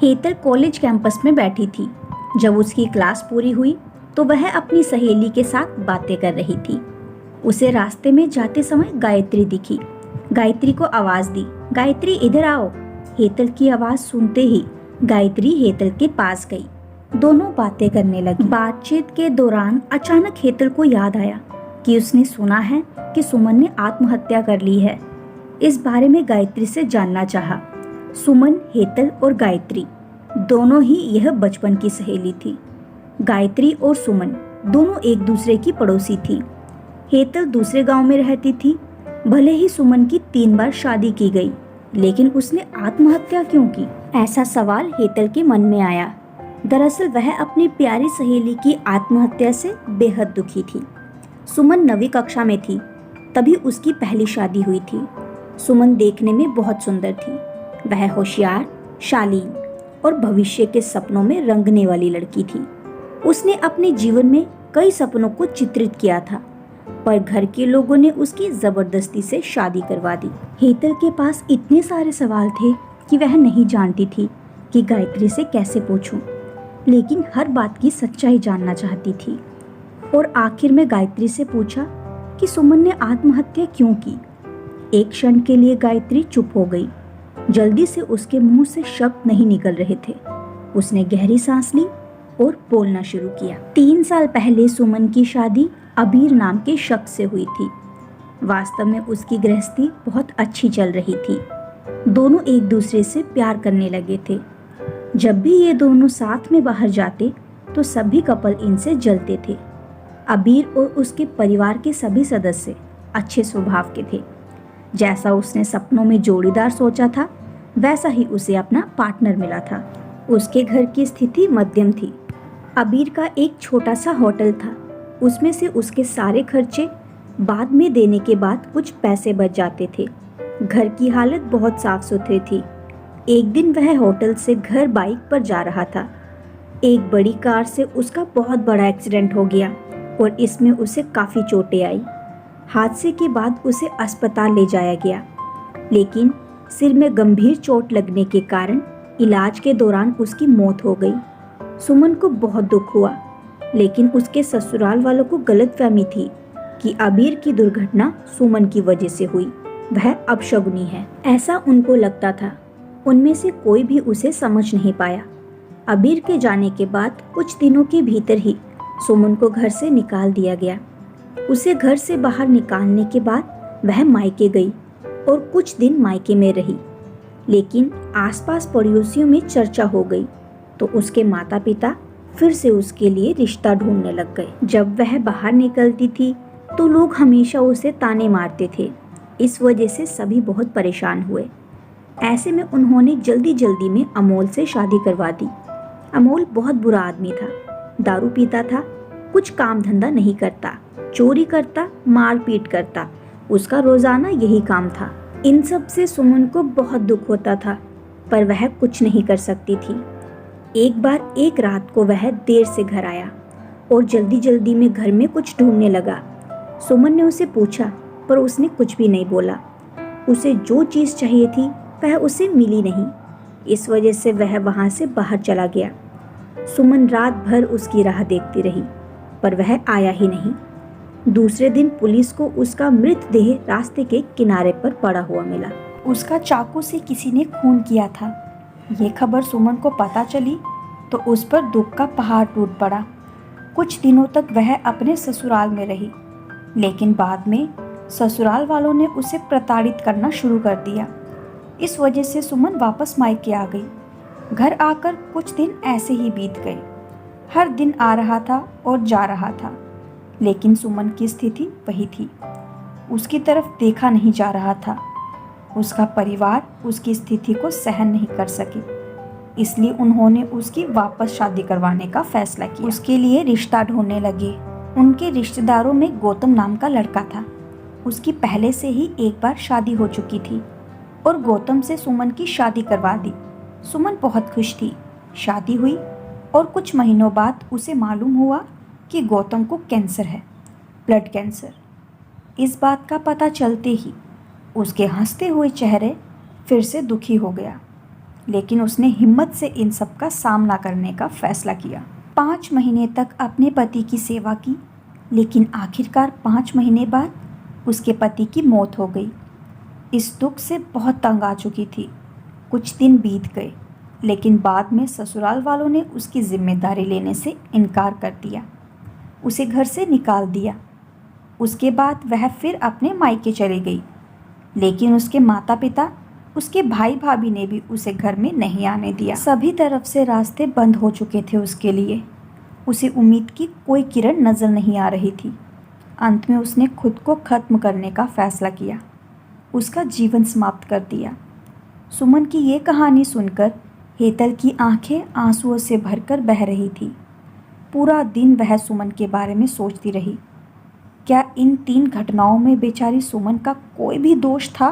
Hetal college campus में बैठी थी। जब उसकी क्लास पूरी हुई तो वह अपनी सहेली के साथ बातें कर रही थी। उसे रास्ते में जाते समय गायत्री दिखी। गायत्री को आवाज दी, गायत्री इधर आओ। हेतल की आवाज सुनते ही गायत्री हेतल के पास गई। दोनों बातें करने लगी। बातचीत के दौरान अचानक हेतल को याद आया कि उसने सुना है कि सुमन ने आत्महत्या कर ली है। इस बारे में गायत्री से जानना चाहा। सुमन, हेतल और गायत्री दोनों ही यह बचपन की सहेली थी। गायत्री और सुमन दोनों एक दूसरे की पड़ोसी थी। हेतल दूसरे गांव में रहती थी। भले ही सुमन की 3 बार शादी की गई, लेकिन उसने आत्महत्या क्यों की? ऐसा सवाल हेतल के मन में आया। दरअसल वह अपनी प्यारी सहेली की आत्महत्या से बेहद दुखी थी। सुमन 9वीं कक्षा में थी, तभी उसकी पहली शादी हुई थी। सुमन देखने में बहुत सुंदर थी। वह होशियार, शालीन और भविष्य के सपनों में रंगने वाली लड़की थी। उसने अपने जीवन में कई सपनों को चित्रित किया था, पर घर के लोगों ने उसकी जबरदस्ती से शादी करवा दी। हेतल के पास इतने सारे सवाल थे कि वह नहीं जानती थी कि गायत्री से कैसे पूछूं, लेकिन हर बात की सच्चाई जानना चाहती थी। और आखिर में गायत्री से पूछा कि सुमन ने आत्महत्या क्यों की। एक क्षण के लिए गायत्री चुप हो गई। जल्दी से उसके मुंह से शब्द नहीं निकल रहे थे। उसने गहरी सांस ली और बोलना शुरू किया। 3 साल पहले सुमन की शादी अबीर नाम के शख्स से हुई थी। वास्तव में उसकी गृहस्थी बहुत अच्छी चल रही थी। दोनों एक दूसरे से प्यार करने लगे थे। जब भी ये दोनों साथ में बाहर जाते तो सभी कपल इनसे जलते थे। अबीर और उसके परिवार के सभी सदस्य अच्छे स्वभाव के थे। जैसा उसने सपनों में जोड़ीदार सोचा था, वैसा ही उसे अपना पार्टनर मिला था। उसके घर की स्थिति मध्यम थी। अबीर का एक छोटा सा होटल था। उसमें से उसके सारे खर्चे बाद में देने के बाद कुछ पैसे बच जाते थे। घर की हालत बहुत साफ सुथरी थी। एक दिन वह होटल से घर बाइक पर जा रहा था। एक बड़ी कार से उसका बहुत बड़ा एक्सीडेंट हो गया और इसमें उसे काफ़ी चोटें आई। हादसे के बाद उसे अस्पताल ले जाया गया, लेकिन सिर में गंभीर चोट लगने के कारण इलाज के दौरान उसकी मौत हो गई। सुमन को बहुत दुख हुआ, लेकिन उसके ससुराल वालों को गलतफहमी थी कि अबीर की दुर्घटना सुमन की वजह से हुई। वह अपशगुनी है, ऐसा उनको लगता था। उनमें से कोई भी उसे समझ नहीं पाया। अबीर के जाने के बाद कुछ दिनों के भीतर ही सुमन को घर से निकाल दिया गया। उसे घर से बाहर निकालने के बाद वह मायके गई और कुछ दिन मायके में रही, लेकिन आसपास पड़ोसियों में चर्चा हो गई तो उसके माता पिता फिर से उसके लिए रिश्ता ढूंढने लग गए। जब वह बाहर निकलती थी तो लोग हमेशा उसे ताने मारते थे। इस वजह से सभी बहुत परेशान हुए। ऐसे में उन्होंने जल्दी जल्दी में अमोल से शादी करवा दी। अमोल बहुत बुरा आदमी था। दारू पीता था, कुछ काम धंधा नहीं करता, चोरी करता, मारपीट करता। उसका रोजाना यही काम था। इन सब से सुमन को बहुत दुख होता था, पर वह कुछ नहीं कर सकती थी। एक बार एक रात को वह देर से घर आया और जल्दी जल्दी में घर में कुछ ढूंढने लगा। सुमन ने उसे पूछा, पर उसने कुछ भी नहीं बोला। उसे जो चीज़ चाहिए थी वह उसे मिली नहीं। इस वजह से वह वहाँ से बाहर चला गया। सुमन रात भर उसकी राह देखती रही, पर वह आया ही नहीं। दूसरे दिन पुलिस को उसका मृतदेह रास्ते के किनारे पर पड़ा हुआ मिला। उसका चाकू से किसी ने खून किया था। ये खबर सुमन को पता चली तो उस पर दुख का पहाड़ टूट पड़ा। कुछ दिनों तक वह अपने ससुराल में रही, लेकिन बाद में ससुराल वालों ने उसे प्रताड़ित करना शुरू कर दिया। इस वजह से सुमन वापस मायके आ गई। घर आकर कुछ दिन ऐसे ही बीत गए। हर दिन आ रहा था और जा रहा था, लेकिन सुमन की स्थिति वही थी। उसकी तरफ देखा नहीं जा रहा था। उसका परिवार उसकी स्थिति को सहन नहीं कर सके, इसलिए उन्होंने उसकी वापस शादी करवाने का फैसला किया। उसके लिए रिश्ता ढूंढने लगे। उनके रिश्तेदारों में गौतम नाम का लड़का था। उसकी पहले से ही एक बार शादी हो चुकी थी और गौतम से सुमन की शादी करवा दी। सुमन बहुत खुश थी। शादी हुई और कुछ महीनों बाद उसे मालूम हुआ कि गौतम को कैंसर है, ब्लड कैंसर। इस बात का पता चलते ही उसके हंसते हुए चेहरे फिर से दुखी हो गया। लेकिन उसने हिम्मत से इन सब का सामना करने का फैसला किया। 5 महीने तक अपने पति की सेवा की, लेकिन आखिरकार 5 महीने बाद उसके पति की मौत हो गई। इस दुख से बहुत तंग आ चुकी थी। कुछ दिन बीत गए, लेकिन बाद में ससुराल वालों ने उसकी जिम्मेदारी लेने से इनकार कर दिया, उसे घर से निकाल दिया। उसके बाद वह फिर अपने मायके चली गई, लेकिन उसके माता पिता, उसके भाई भाभी ने भी उसे घर में नहीं आने दिया। सभी तरफ से रास्ते बंद हो चुके थे उसके लिए। उसे उम्मीद की कोई किरण नजर नहीं आ रही थी। अंत में उसने खुद को खत्म करने का फैसला किया, उसका जीवन समाप्त कर दिया। सुमन की ये कहानी सुनकर हेतल की आंखें आंसुओं से भरकर बह रही थी। पूरा दिन वह सुमन के बारे में सोचती रही। क्या इन 3 घटनाओं में बेचारी सुमन का कोई भी दोष था?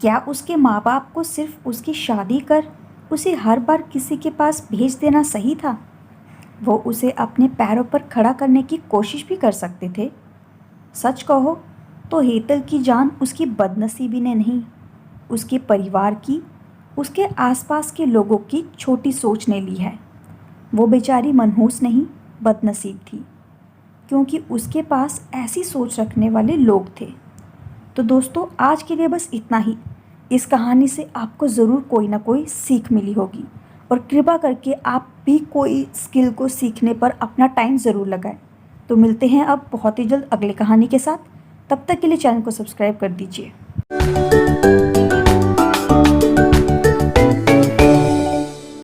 क्या उसके माँ बाप को सिर्फ उसकी शादी कर उसे हर बार किसी के पास भेज देना सही था? वो उसे अपने पैरों पर खड़ा करने की कोशिश भी कर सकते थे। सच कहो तो हेतल की जान उसकी बदनसीबी ने नहीं, उसके परिवार की, उसके आसपास के लोगों की छोटी सोच ने ली है। वो बेचारी मनहूस नहीं, बदनसीब थी, क्योंकि उसके पास ऐसी सोच रखने वाले लोग थे। तो दोस्तों, आज के लिए बस इतना ही। इस कहानी से आपको ज़रूर कोई ना कोई सीख मिली होगी, और कृपा करके आप भी कोई स्किल को सीखने पर अपना टाइम ज़रूर लगाएं। तो मिलते हैं अब बहुत ही जल्द अगले कहानी के साथ। तब तक के लिए चैनल को सब्सक्राइब कर दीजिए।